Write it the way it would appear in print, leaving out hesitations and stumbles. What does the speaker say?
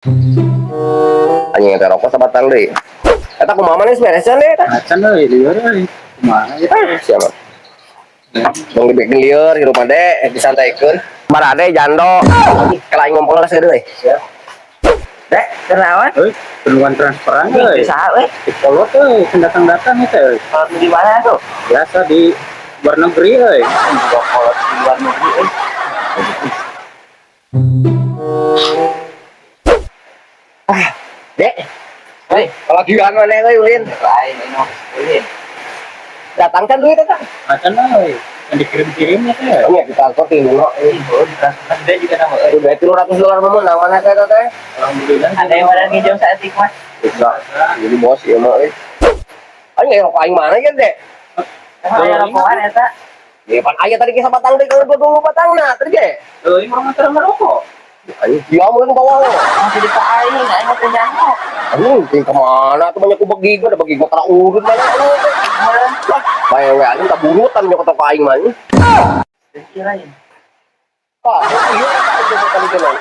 Anjing teh rokok sabatang deui. Eta kumaha manis beresan deh eta. Acan euy lieur euy. Kumaha ya? Siapa? Dong dibikin lieur hirup ade disantaikeun. Barade jando. Kalau aing ngompol geus deui. Dek, kenaon? Euy, penuan transferan euy. Bisa euy. Di kolot euy, datang-datang itu euy. Kalau di mana tuh? Biasa di luar negeri euy. Kalau di luar negeri euy. Dek. Hei, kalau gigan mana euy ulin? Lain eno. Ulin. Datangkan duit eta. Acan euy. Yang dikirim-kirimnya teh. Iya, ditransfer ti dulu. Ditransfer dia juga nama. Udah $300 mah nang mana teh teh? Alhamdulillah. Ada yang mana ngijau saetik mas? Bisa. Jadi bos ieu mah euy. Aing rokok aing mana ya, Dek? Ada rokokan eta. Ya pan aya tadi kisah batang deui kalau 20 batangna tadi ge. Euy, mah motor ngerokok. Aing dia mah bawa. Masih di paing, aing mau punya nyamuk. Aduh, ting kemana tuh banyak kubegi gua, ada bagi gua kena urut mana lu. Bae we anjing tak burutan nya kota aing mah. Kirain. Ah, iya tak ada kali jalan.